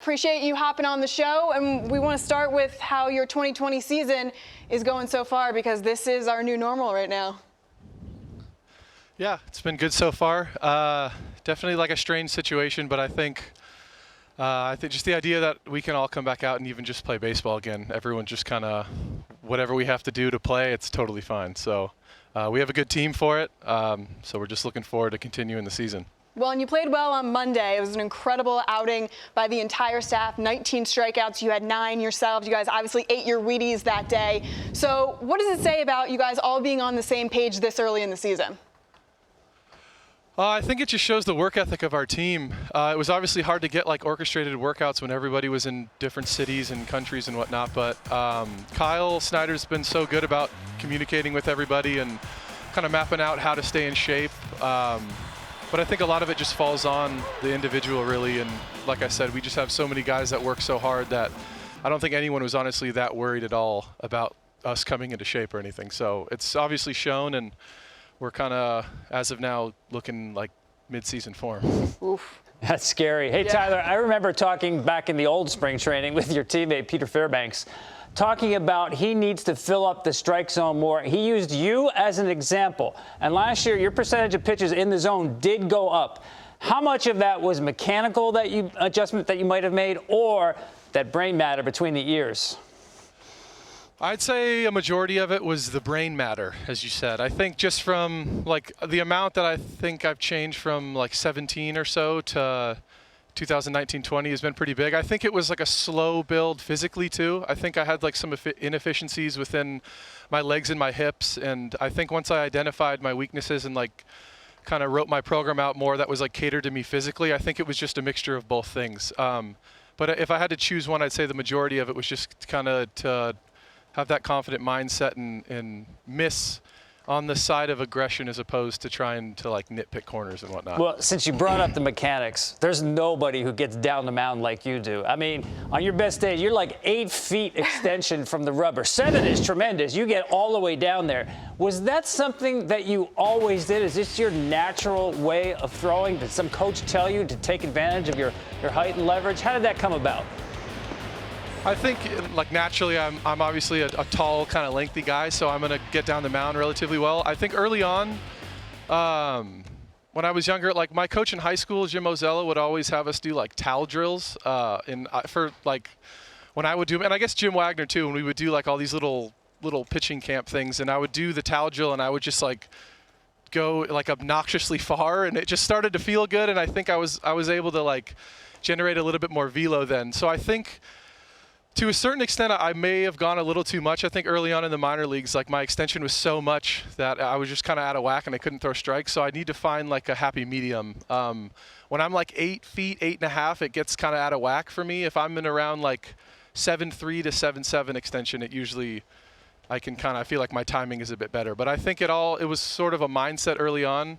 appreciate you hopping on the show. And we want to start with how your 2020 season is going so far, because this is our new normal right now. Yeah, it's been good so far. Definitely like a strange situation, but I think just the idea that we can all come back out and even just play baseball again. Everyone just kind of, whatever we have to do to play, it's totally fine. So we have a good team for it. So we're just looking forward to continuing the season. Well, and you played well on Monday. It was an incredible outing by the entire staff. 19 strikeouts. You had 9 yourselves. You guys obviously ate your Wheaties that day. So what does it say about you guys all being on the same page this early in the season? I think it just shows the work ethic of our team. It was obviously hard to get like orchestrated workouts when everybody was in different cities and countries and whatnot, but Kyle Snyder's been so good about communicating with everybody and kind of mapping out how to stay in shape. But I think a lot of it just falls on the individual, really. And like I said, we just have so many guys that work so hard that I don't think anyone was honestly that worried at all about us coming into shape or anything. So it's obviously shown, and we're kind of, as of now, looking like mid-season form. Oof. That's scary. Hey, yeah. Tyler, I remember talking back in the old spring training with your teammate, Peter Fairbanks, talking about he needs to fill up the strike zone more. He used you as an example. And last year, your percentage of pitches in the zone did go up. How much of that was mechanical adjustment that you might have made, or that brain matter between the ears? I'd say a majority of it was the brain matter, as you said. I think just from like the amount that I think I've changed from like 17 or so to 2019-20 has been pretty big. I think it was like a slow build physically too. I think I had like some inefficiencies within my legs and my hips, and I think once I identified my weaknesses and like kind of wrote my program out more that was like catered to me physically, I think it was just a mixture of both things. But if I had to choose one, I'd say the majority of it was just kind of to have that confident mindset and miss on the side of aggression as opposed to trying to like nitpick corners and whatnot. Well, since you brought up the mechanics, there's nobody who gets down the mound like you do. I mean, on your best day, you're like 8 feet extension from the rubber. 7 is tremendous. You get all the way down there. Was that something that you always did? Is this your natural way of throwing? Did some coach tell you to take advantage of your height and leverage? How did that come about? I think, like, naturally, I'm obviously a tall, kind of lengthy guy, so I'm going to get down the mound relatively well. I think early on, when I was younger, like, my coach in high school, Jim Ozella, would always have us do, like, towel drills for, like, when I would do, and I guess Jim Wagner, too, when we would do, like, all these little pitching camp things, and I would do the towel drill, and I would just, like, go, like, obnoxiously far, and it just started to feel good, and I think I was able to, like, generate a little bit more velo then. So I think, to a certain extent, I may have gone a little too much. I think early on in the minor leagues, like, my extension was so much that I was just kind of out of whack and I couldn't throw strikes. So I need to find like a happy medium. When I'm like 8 feet, 8.5, it gets kind of out of whack for me. If I'm in around like 7.3 to 7.7 extension, it usually, I feel like my timing is a bit better. But I think it was sort of a mindset early on.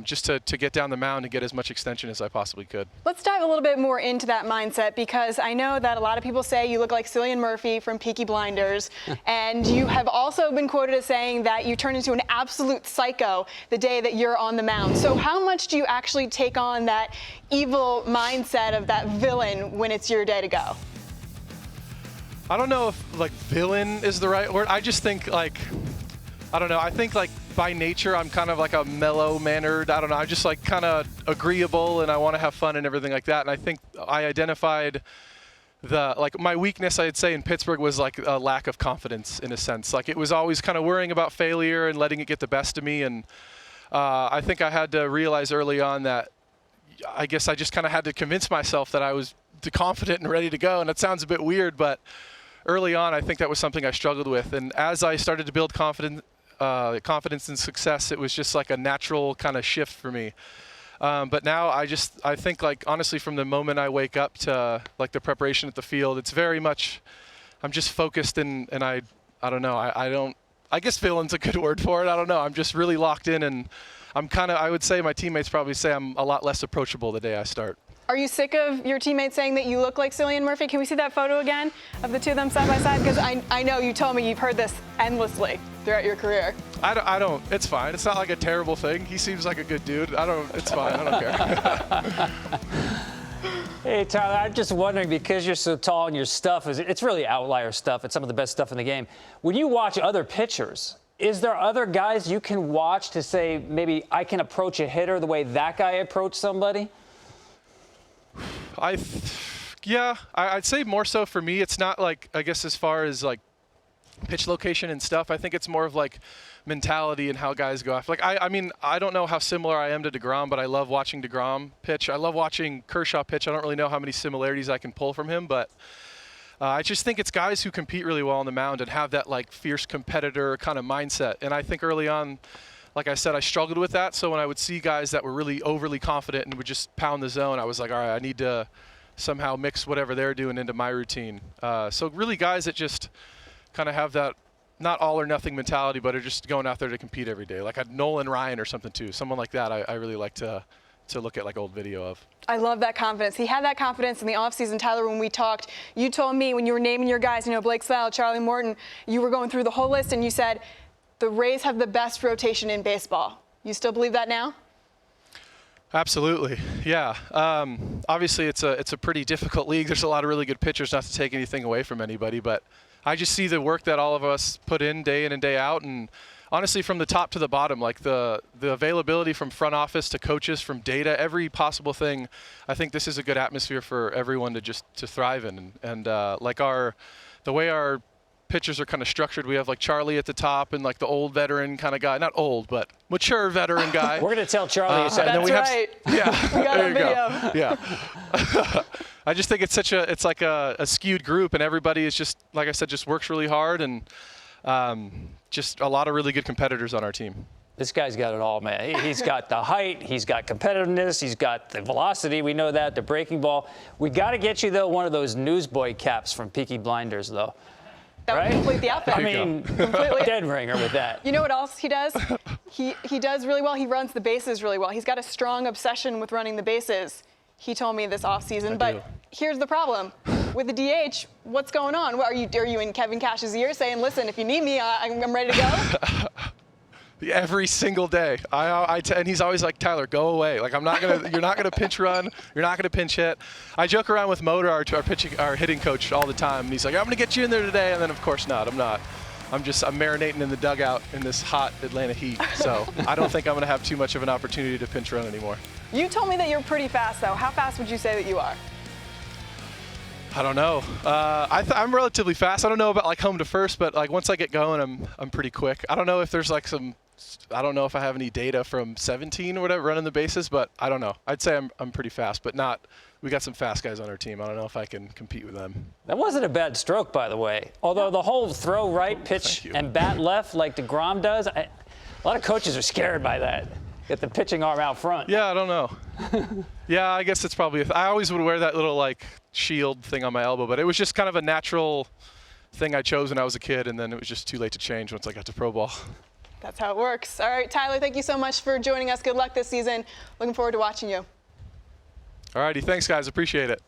Just to get down the mound and get as much extension as I possibly could. Let's dive a little bit more into that mindset, because I know that a lot of people say you look like Cilian Murphy from Peaky Blinders, and you have also been quoted as saying that you turn into an absolute psycho the day that you're on the mound. So how much do you actually take on that evil mindset of that villain when it's your day to go? I don't know if like villain is the right word. I just think like, I don't know, I think like by nature, I'm kind of like a mellow-mannered, I don't know, I'm just like kind of agreeable and I want to have fun and everything like that. And I think I identified like my weakness, I'd say, in Pittsburgh was like a lack of confidence in a sense. Like it was always kind of worrying about failure and letting it get the best of me. And I think I had to realize early on that I guess I just kind of had to convince myself that I was confident and ready to go. And it sounds a bit weird, but early on, I think that was something I struggled with. And as I started to build confidence and success, it was just like a natural kind of shift for me. But now I think like honestly from the moment I wake up to like the preparation at the field, it's very much, I'm just focused and I don't know, I guess villain's a good word for it. I don't know. I'm just really locked in and I would say my teammates probably say I'm a lot less approachable the day I start. Are you sick of your teammates saying that you look like Cilian Murphy? Can we see that photo again of the two of them side by side? Because I know you told me you've heard this endlessly throughout your career. I don't. It's fine. It's not like a terrible thing. He seems like a good dude. It's fine. I don't care. Hey, Tyler, I'm just wondering, because you're so tall and your stuff it's really outlier stuff. It's some of the best stuff in the game. When you watch other pitchers, is there other guys you can watch to say, maybe I can approach a hitter the way that guy approached somebody? Yeah, I'd say more so for me. It's not like, I guess, as far as like pitch location and stuff. I think it's more of like mentality and how guys go after. Like, I mean, I don't know how similar I am to DeGrom, but I love watching DeGrom pitch. I love watching Kershaw pitch. I don't really know how many similarities I can pull from him, but I just think it's guys who compete really well on the mound and have that like fierce competitor kind of mindset. And I think early on, like I said, I struggled with that. So when I would see guys that were really overly confident and would just pound the zone, I was like, all right, I need to somehow mix whatever they're doing into my routine. So really guys that just kind of have that not all or nothing mentality, but are just going out there to compete every day. Like a Nolan Ryan or something too. Someone like that I really like to look at like old video of. I love that confidence. He had that confidence in the offseason. Tyler, when we talked, you told me when you were naming your guys, Blake Snell, Charlie Morton, you were going through the whole list and you said, the Rays have the best rotation in baseball. You still believe that now? Absolutely, yeah. Obviously, it's a pretty difficult league. There's a lot of really good pitchers, not to take anything away from anybody, but I just see the work that all of us put in and day out, and honestly, from the top to the bottom, like the availability from front office to coaches, from data, every possible thing. I think this is a good atmosphere for everyone to thrive in, and like the way our pitchers are kind of structured. We have like Charlie at the top and like the old veteran kind of guy, not old, but mature veteran guy. We're going to tell Charlie you said that's right. Yeah, we got there a you video. go. Yeah. I just think it's like a skewed group, and everybody is just, like I said, just works really hard, and just a lot of really good competitors on our team. This guy's got it all, man. He's got the height, he's got competitiveness, he's got the velocity. We know that, the breaking ball. We got to get you, though, one of those newsboy caps from Peaky Blinders, though. That would complete the outfit. I mean, completely. dead ringer with that. You know what else he does? He does really well. He runs the bases really well. He's got a strong obsession with running the bases. He told me this offseason. But here's the problem. With the DH, what's going on? Are you in Kevin Cash's ear saying, listen, if you need me, I'm ready to go? Every single day, and he's always like, Tyler, go away. Like you're not gonna pinch run, you're not gonna pinch hit. I joke around with Motor, our hitting coach, all the time, and he's like, I'm gonna get you in there today, and then of course not. I'm not. I'm marinating in the dugout in this hot Atlanta heat, so I don't think I'm gonna have too much of an opportunity to pinch run anymore. You told me that you're pretty fast, though. How fast would you say that you are? I don't know. I'm relatively fast. I don't know about like home to first, but like once I get going, I'm pretty quick. I don't know if there's like I don't know if I have any data from 17 or whatever running the bases, but I don't know. I'd say I'm pretty fast, but not. We got some fast guys on our team. I don't know if I can compete with them. That wasn't a bad stroke, by the way. Although the whole throw right, pitch, and bat left like DeGrom does, a lot of coaches are scared by that. Get the pitching arm out front. Yeah, I don't know. Yeah, I guess it's probably. I always would wear that little like shield thing on my elbow, but it was just kind of a natural thing I chose when I was a kid, and then it was just too late to change once I got to pro ball. That's how it works. All right, Tyler, thank you so much for joining us. Good luck this season. Looking forward to watching you. All righty, thanks guys, appreciate it.